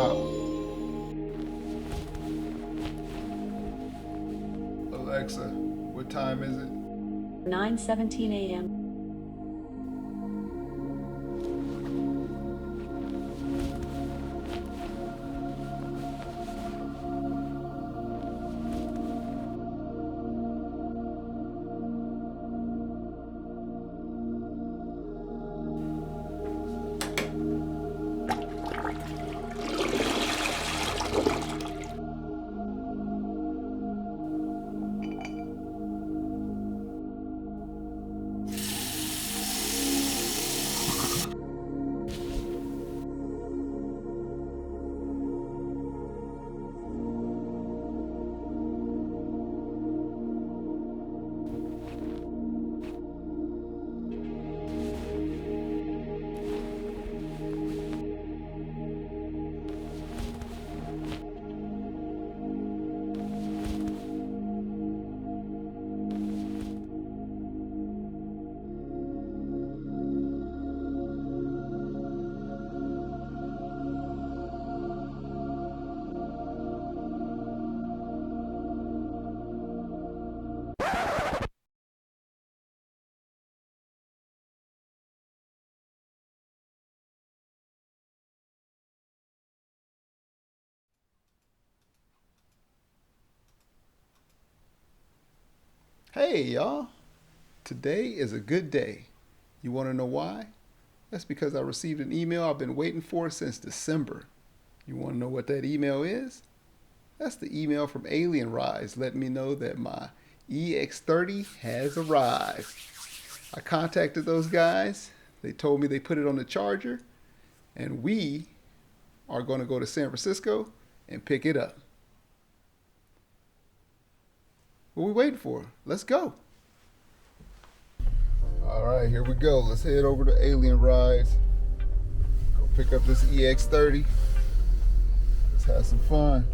out. Alexa, what time is it? 9:17 a.m. Hey y'all, today is a good day. You want to know why? That's because I received an email I've been waiting for since December. You want to know what that email is? That's the email from Alien Rise letting me know that my EX30 has arrived. I contacted those guys. They told me they put it on the charger, and we are going to go to San Francisco and pick it up. What are we waiting for? Let's go. All right, here we go. Let's head over to Alien Rides. Go pick up this EX30. Let's have some fun.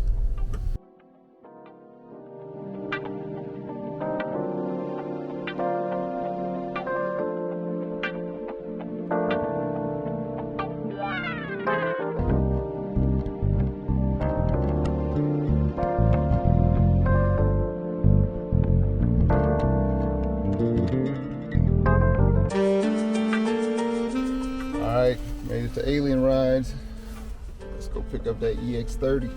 Alright, made it to Alien Rides. Let's go pick up that EX30.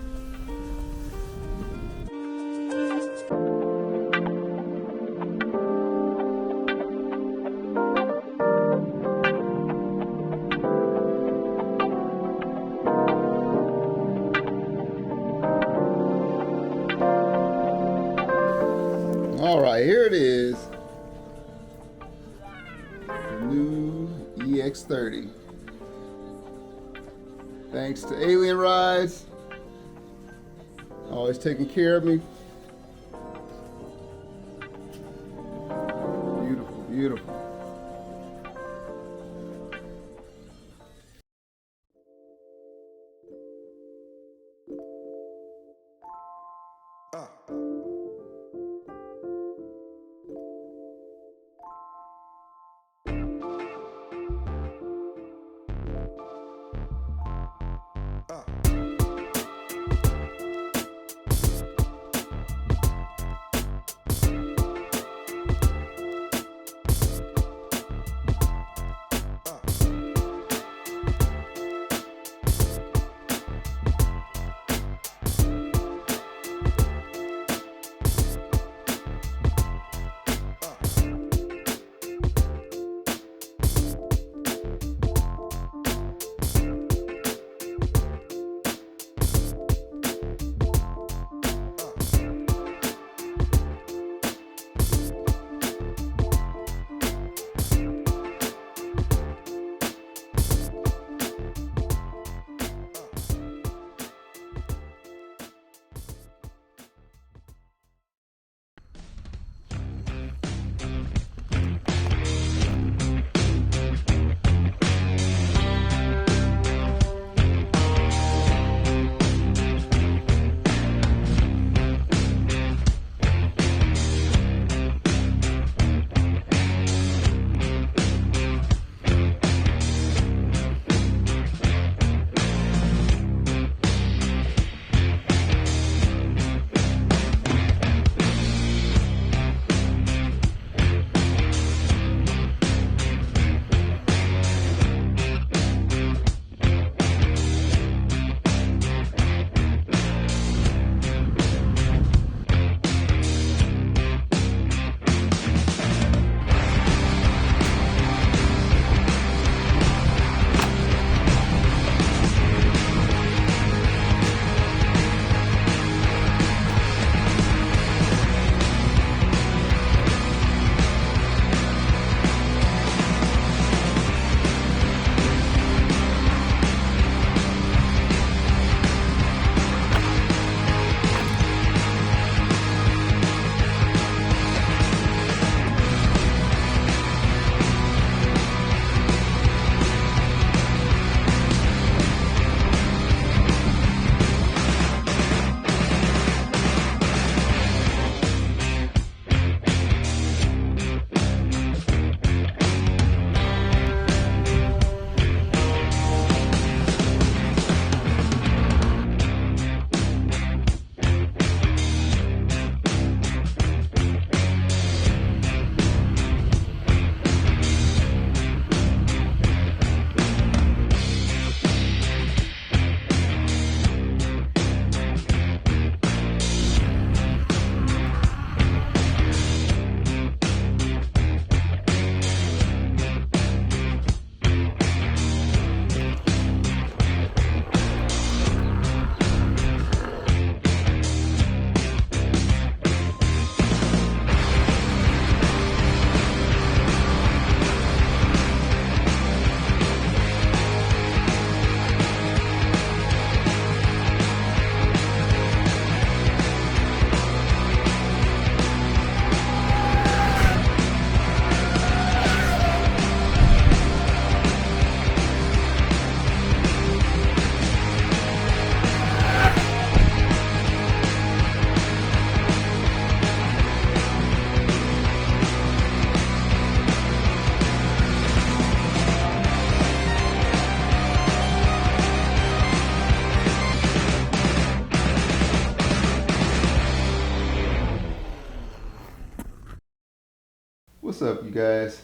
Alright, here it is. The new EX30. Thanks to Alien Rides, always taking care of me. Beautiful, beautiful. What's up, you guys?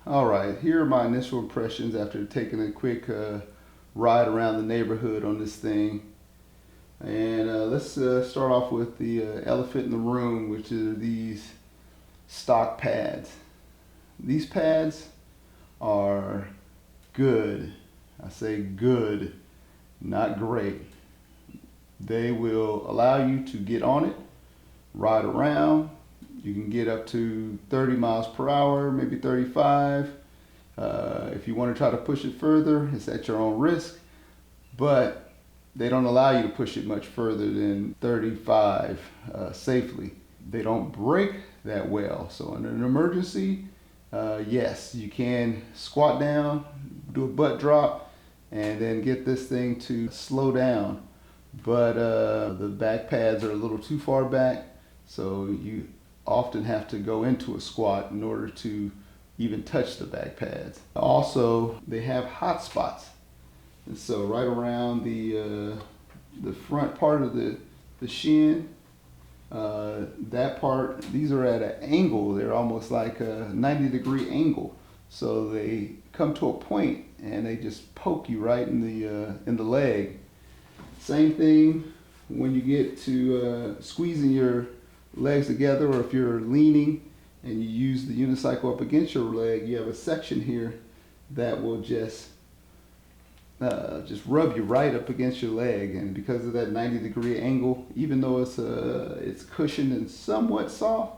All right, here are my initial impressions after taking a quick ride around the neighborhood on this thing. And let's start off with the elephant in the room, which are these stock pads. These pads are good. I say good, not great. They will allow you to get on it, ride around. You can get up to 30 miles per hour, maybe 35. If you want to try to push it further, it's at your own risk. But they don't allow you to push it much further than 35 safely. They don't brake that well. So in an emergency, yes, you can squat down, do a butt drop, and then get this thing to slow down. But the back pads are a little too far back, so you often have to go into a squat in order to even touch the back pads. Also, they have hot spots. And so right around the front part of the shin, that part, these are at an angle. They're almost like a 90-degree angle. So they come to a point and they just poke you right in the leg. Same thing when you get to squeezing your legs together, or if you're leaning and you use the unicycle up against your leg, you have a section here that will just rub you right up against your leg. And because of that 90-degree angle, even though it's cushioned and somewhat soft,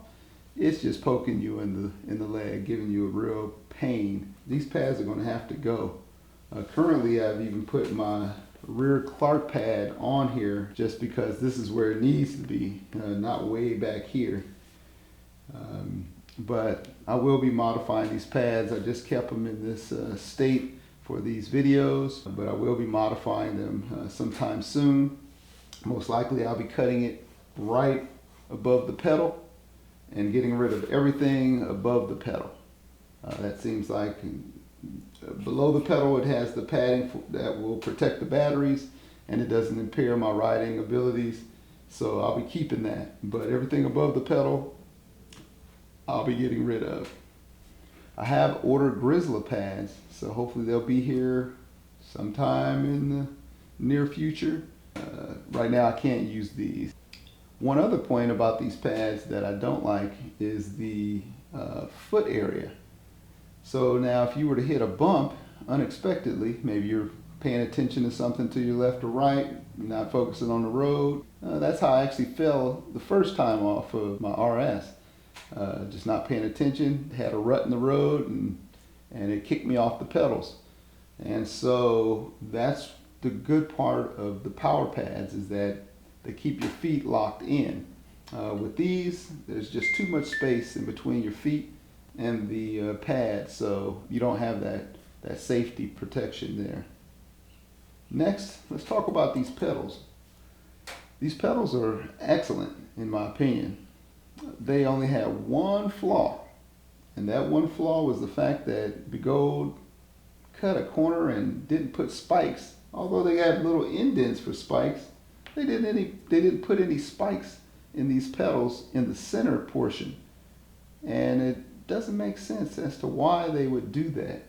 it's just poking you in the leg, giving you a real pain. These pads are going to have to go. Currently, I've even put my rear Clark pad on here just because this is where it needs to be, not way back here. But I will be modifying these pads. I just kept them in this state for these videos, but I will be modifying them sometime soon. Most likely I'll be cutting it right above the pedal and getting rid of everything above the pedal. That seems like below the pedal it has the padding that will protect the batteries, and it doesn't impair my riding abilities, so I'll be keeping that. But everything above the pedal I'll be getting rid of. I have ordered Grizzly pads, so hopefully they'll be here sometime in the near future. Right now I can't use these. One other point about these pads that I don't like is the foot area. So now if you were to hit a bump unexpectedly, maybe you're paying attention to something to your left or right, not focusing on the road. That's how I actually fell the first time off of my RS. Just not paying attention, had a rut in the road, and it kicked me off the pedals. And so that's the good part of the power pads, is that they keep your feet locked in. With these, there's just too much space in between your feet and the pad, so you don't have that safety protection there. Next, let's talk about these pedals. These pedals are excellent in my opinion. They only had one flaw, and that one flaw was the fact that Begode cut a corner and didn't put spikes. Although they had little indents for spikes, they didn't put any spikes in these pedals in the center portion, and it doesn't make sense as to why they would do that.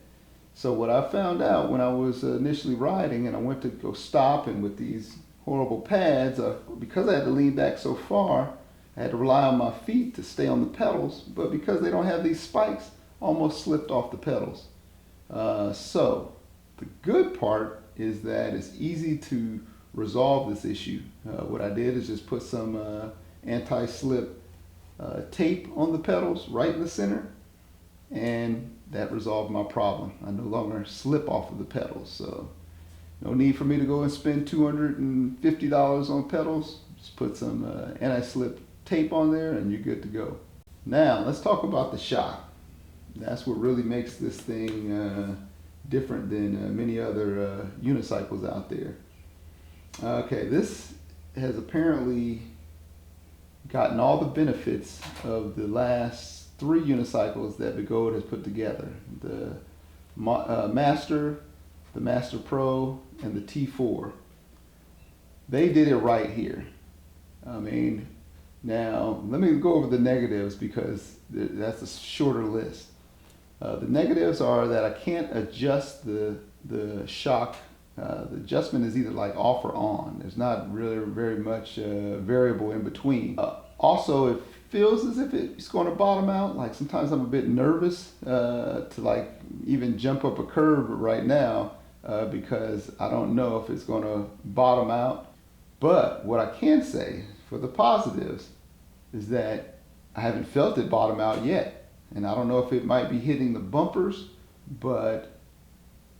So what I found out when I was initially riding and I went to go stop, and with these horrible pads, because I had to lean back so far, I had to rely on my feet to stay on the pedals, but because they don't have these spikes, I almost slipped off the pedals. So the good part is that it's easy to resolve this issue. What I did is just put some anti-slip tape on the pedals right in the center, and that resolved my problem. I no longer slip off of the pedals, so no need for me to go and spend $250 on pedals. Just put some anti-slip tape on there and you're good to go. Now let's talk about the shock. That's what really makes this thing different than many other unicycles out there. Okay, this has apparently gotten all the benefits of the last 3 unicycles that Begode has put together. The Master, the Master Pro, and the T4. They did it right here. I mean, now let me go over the negatives because that's a shorter list. The negatives are that I can't adjust the shock. The adjustment is either like off or on. There's not really very much variable in between. Also, it feels as if it's going to bottom out. Like sometimes I'm a bit nervous to like even jump up a curb right now because I don't know if it's going to bottom out. But what I can say for the positives is that I haven't felt it bottom out yet. And I don't know if it might be hitting the bumpers, but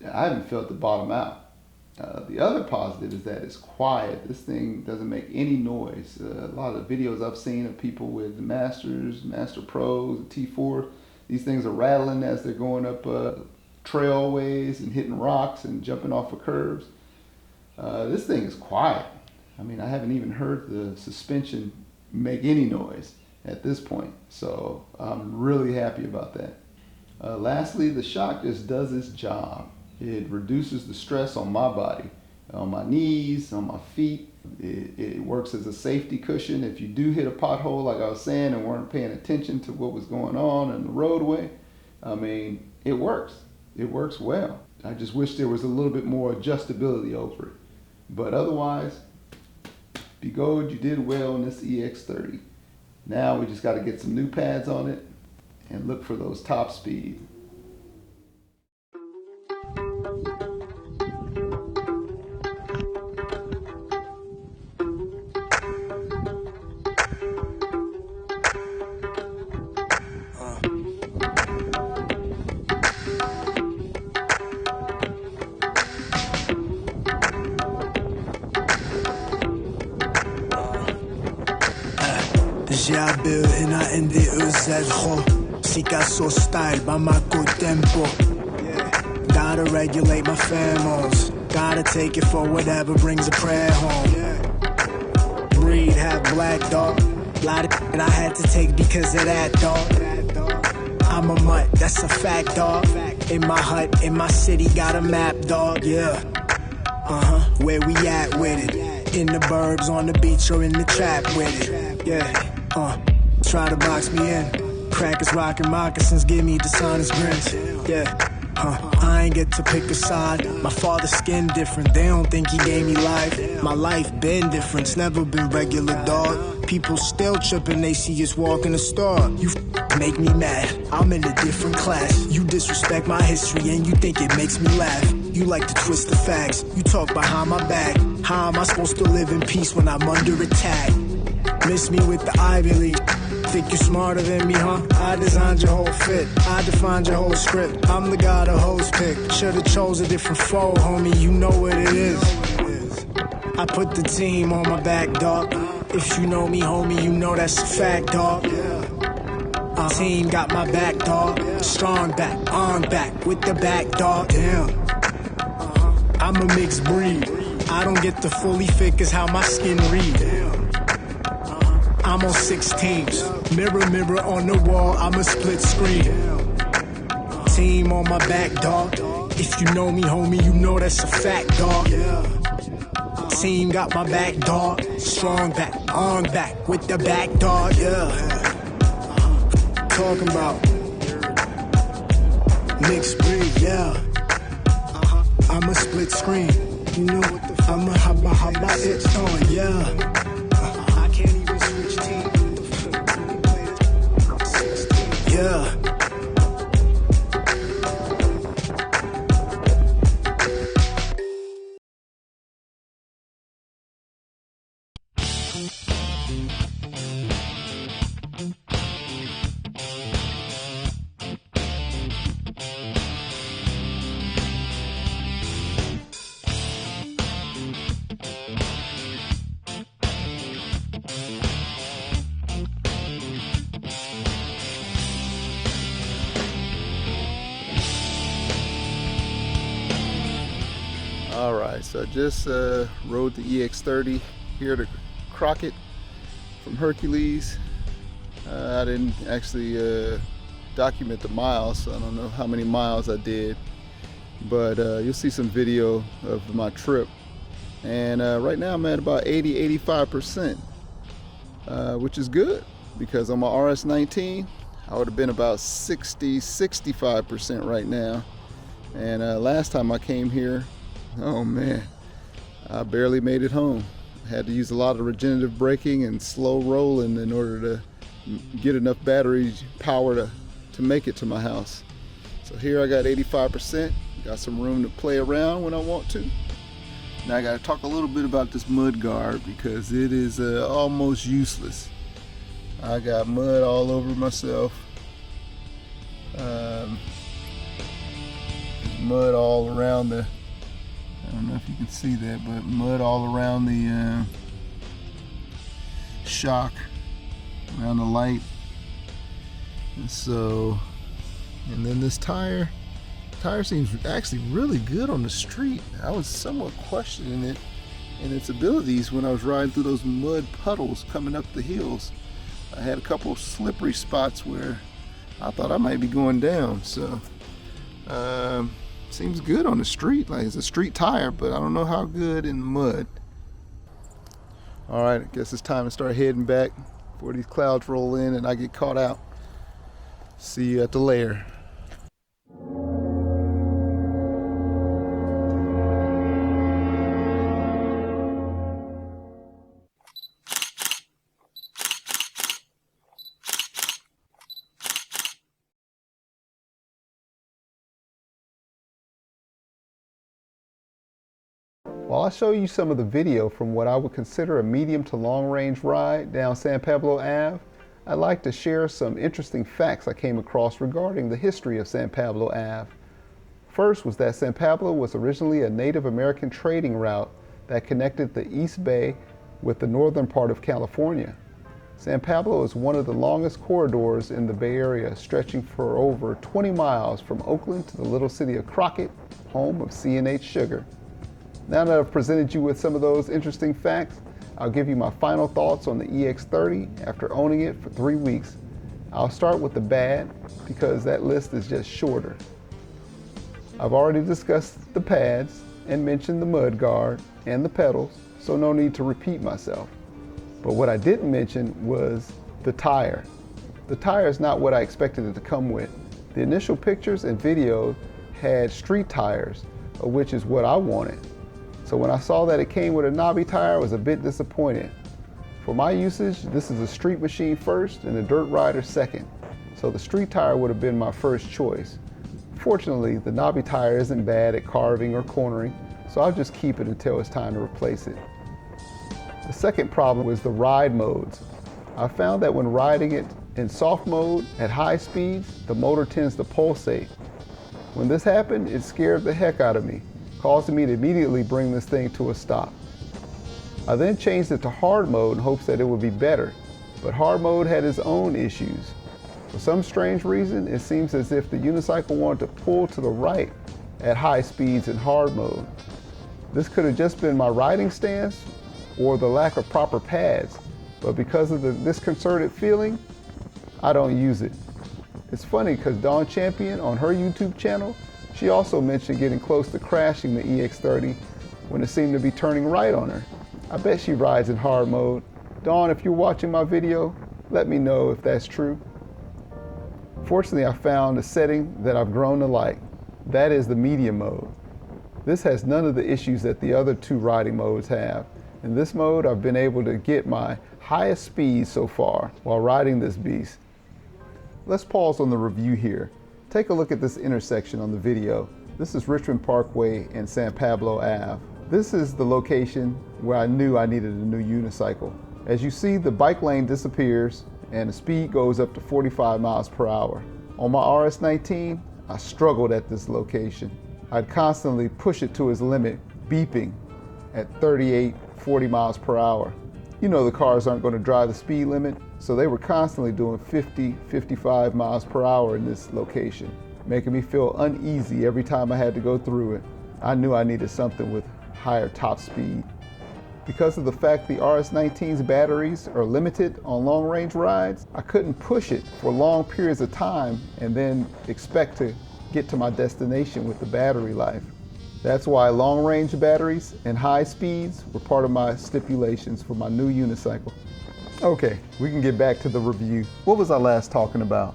I haven't felt the bottom out. The other positive is that it's quiet. This thing doesn't make any noise. A lot of videos I've seen of people with the Masters, Master Pros, the T4, these things are rattling as they're going up trailways and hitting rocks and jumping off of curves. This thing is quiet. I mean, I haven't even heard the suspension make any noise at this point. So I'm really happy about that. Lastly, the shock just does its job. It reduces the stress on my body, on my knees, on my feet. It works as a safety cushion. If you do hit a pothole, like I was saying, and weren't paying attention to what was going on in the roadway, I mean, it works. It works well. I just wish there was a little bit more adjustability over it. But otherwise, Begode, you did well in this EX30. Now we just got to get some new pads on it and look for those top speed. J'habille in the EUC30. Picasso style, Bamako tempo. Gotta regulate my pheromones. Gotta take it for whatever brings a prayer home. Breed, half black dog. Lot of shit I had to take because of that dog. I'm a mutt, that's a fact dog. In my hut, in my city, got a map dog, yeah. Where we at with it? In the burbs, on the beach, or in the trap with it, yeah. Try to box me in. Crackers rockin' moccasins, give me dishonest grins. Yeah, I ain't get to pick a side. My father's skin different, they don't think he gave me life. My life been different, it's never been regular, dog. People still trippin', they see us walk in the store. You make me mad, I'm in a different class. You disrespect my history and you think it makes me laugh. You like to twist the facts, you talk behind my back. How am I supposed to live in peace when I'm under attack? Miss me with the Ivy League. Think you smarter than me, huh? I designed your whole fit, I defined your whole script. I'm the guy the hoes pick. Should've chose a different foe, homie, you know what it is. I put the team on my back, dog. If you know me, homie, you know that's a fact, dog. Team got my back, dog. Strong back, on back, with the back, dog. Damn. I'm a mixed breed. I don't get to fully fit cause how my skin read. I'm on 6 teams. Mirror, mirror on the wall, I'm a split screen. Team on my back, dog. If you know me, homie, you know that's a fact, dog. Team got my back, dog. Strong back, on back, with the back, dog, yeah. Talking about mixed breed, yeah. I'm a split screen. You know what the fuck? I'm a haba, it's on, yeah. Yeah. Alright, so I just rode the EX30 here to Crockett from Hercules. I didn't actually document the miles, so I don't know how many miles I did, but you'll see some video of my trip. And right now I'm at about 80-85%, which is good because on my RS19 I would have been about 65% right now. And last time I came here, oh man, I barely made it home. I had to use a lot of regenerative braking and slow rolling in order to get enough battery power to make it to my house. So here I got 85%, got some room to play around when I want to. Now I got to talk a little bit about this mud guard because it is almost useless. I got mud all over myself. There's mud all around the, I don't know if you can see that, but mud all around the shock, around the light. And then this tire seems actually really good on the street. I was somewhat questioning it and its abilities when I was riding through those mud puddles coming up the hills. I had a couple slippery spots where I thought I might be going down. So seems good on the street, like it's a street tire, but I don't know how good in mud. All right, I guess it's time to start heading back before these clouds roll in and I get caught out. See you at the lair. While I show you some of the video from what I would consider a medium to long range ride down San Pablo Ave, I'd like to share some interesting facts I came across regarding the history of San Pablo Ave. First was that San Pablo was originally a Native American trading route that connected the East Bay with the northern part of California. San Pablo is one of the longest corridors in the Bay Area, stretching for over 20 miles from Oakland to the little city of Crockett, home of C&H Sugar. Now that I've presented you with some of those interesting facts, I'll give you my final thoughts on the EX30 after owning it for 3 weeks. I'll start with the bad because that list is just shorter. I've already discussed the pads and mentioned the mud guard and the pedals, so no need to repeat myself. But what I didn't mention was the tire. The tire is not what I expected it to come with. The initial pictures and videos had street tires, which is what I wanted. So when I saw that it came with a knobby tire, I was a bit disappointed. For my usage, this is a street machine first and a dirt rider second. So the street tire would have been my first choice. Fortunately, the knobby tire isn't bad at carving or cornering, so I'll just keep it until it's time to replace it. The second problem was the ride modes. I found that when riding it in soft mode at high speeds, the motor tends to pulsate. When this happened, it scared the heck out of me, causing me to immediately bring this thing to a stop. I then changed it to hard mode in hopes that it would be better, but hard mode had its own issues. For some strange reason, it seems as if the unicycle wanted to pull to the right at high speeds in hard mode. This could have just been my riding stance or the lack of proper pads, but because of the disconcerted feeling, I don't use it. It's funny because Dawn Champion on her YouTube channel, she also mentioned getting close to crashing the EX30 when it seemed to be turning right on her. I bet she rides in hard mode. Dawn, if you're watching my video, let me know if that's true. Fortunately, I found a setting that I've grown to like. That is the medium mode. This has none of the issues that the other two riding modes have. In this mode, I've been able to get my highest speed so far while riding this beast. Let's pause on the review here. Take a look at this intersection on the video. This is Richmond Parkway and San Pablo Ave. This is the location where I knew I needed a new unicycle. As you see, the bike lane disappears and the speed goes up to 45 miles per hour. On my RS19, I struggled at this location. I'd constantly push it to its limit, beeping at 38, 40 miles per hour. You know the cars aren't going to drive the speed limit, so they were constantly doing 50, 55 miles per hour in this location, making me feel uneasy every time I had to go through it. I knew I needed something with higher top speed. Because of the fact the RS19's batteries are limited on long-range rides, I couldn't push it for long periods of time and then expect to get to my destination with the battery life. That's why long-range batteries and high speeds were part of my stipulations for my new unicycle. Okay, we can get back to the review. What was I last talking about?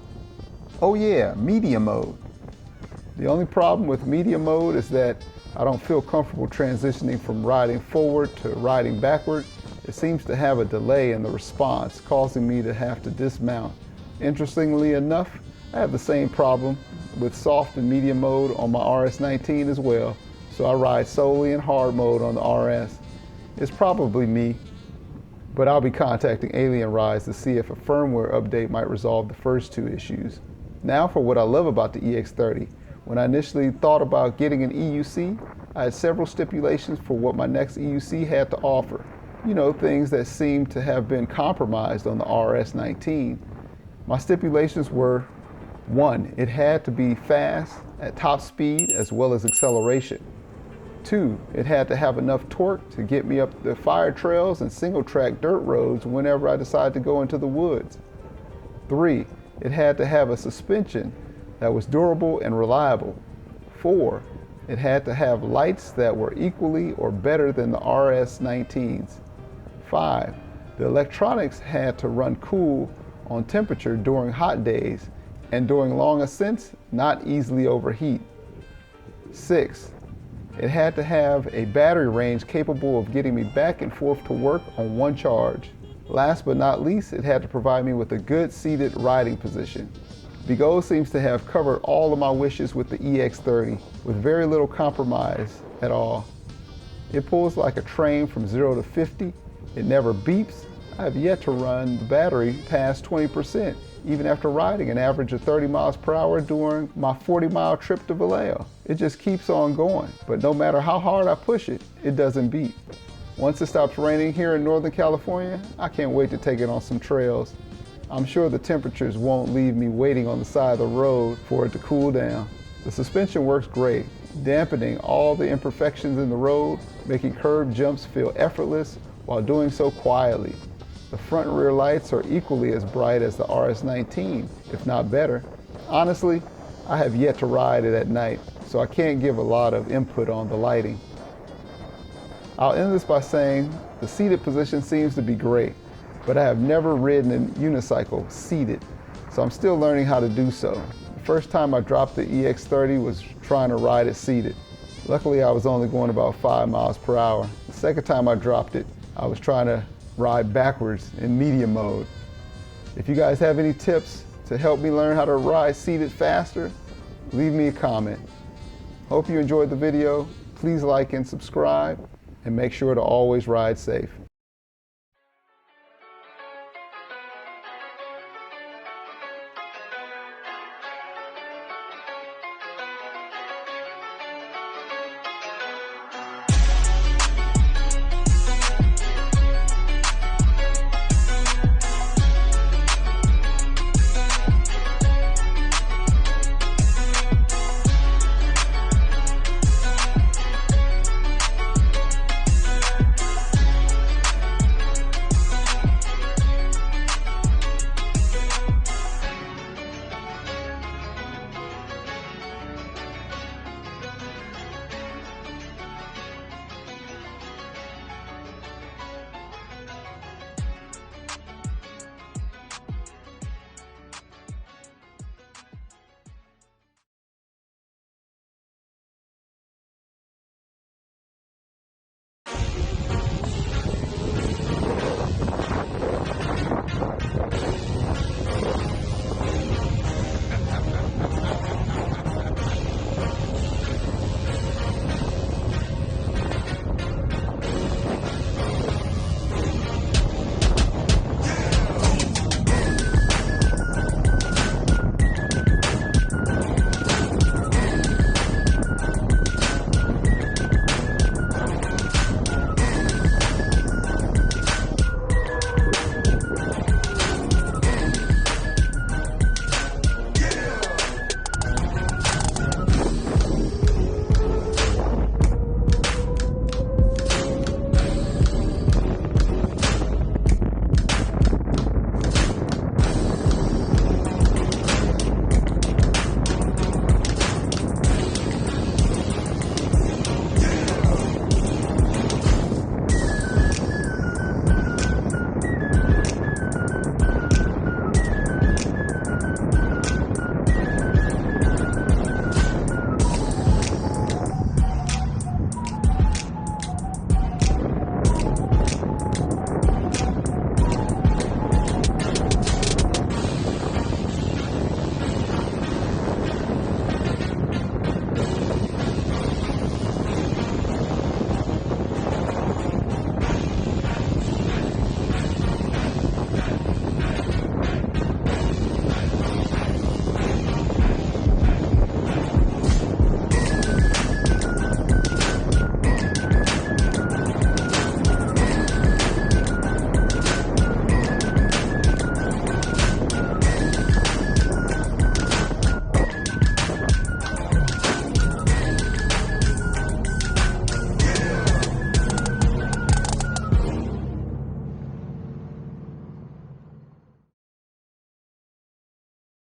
Oh yeah, media mode. The only problem with media mode is that I don't feel comfortable transitioning from riding forward to riding backward. It seems to have a delay in the response, causing me to have to dismount. Interestingly enough, I have the same problem with soft and medium mode on my RS19 as well, so I ride solely in hard mode on the RS. It's probably me, but I'll be contacting Alien Rides to see if a firmware update might resolve the first two issues. Now for what I love about the EX30. When I initially thought about getting an EUC, I had several stipulations for what my next EUC had to offer. You know, things that seemed to have been compromised on the RS19. My stipulations were: 1, it had to be fast at top speed as well as acceleration. 2, it had to have enough torque to get me up the fire trails and single track dirt roads whenever I decided to go into the woods. 3, it had to have a suspension that was durable and reliable. 4, it had to have lights that were equally or better than the RS19's. 5, the electronics had to run cool on temperature during hot days and during long ascents not easily overheat. 6, it had to have a battery range capable of getting me back and forth to work on one charge. Last but not least, it had to provide me with a good seated riding position. Begode seems to have covered all of my wishes with the EX30 with very little compromise at all. It pulls like a train from 0 to 50. It never beeps. I have yet to run the battery past 20%, even after riding an average of 30 miles per hour during my 40-mile trip to Vallejo. It just keeps on going, but no matter how hard I push it, it doesn't beep. Once it stops raining here in Northern California, I can't wait to take it on some trails. I'm sure the temperatures won't leave me waiting on the side of the road for it to cool down. The suspension works great, dampening all the imperfections in the road, making curb jumps feel effortless while doing so quietly. The front and rear lights are equally as bright as the RS19, if not better. Honestly, I have yet to ride it at night, so I can't give a lot of input on the lighting. I'll end this by saying the seated position seems to be great, but I have never ridden a unicycle seated, so I'm still learning how to do so. The first time I dropped the EX30 was trying to ride it seated. Luckily, I was only going about 5 miles per hour. The second time I dropped it, I was trying to ride backwards in medium mode. If you guys have any tips to help me learn how to ride seated faster, leave me a comment. Hope you enjoyed the video. Please like and subscribe, and make sure to always ride safe.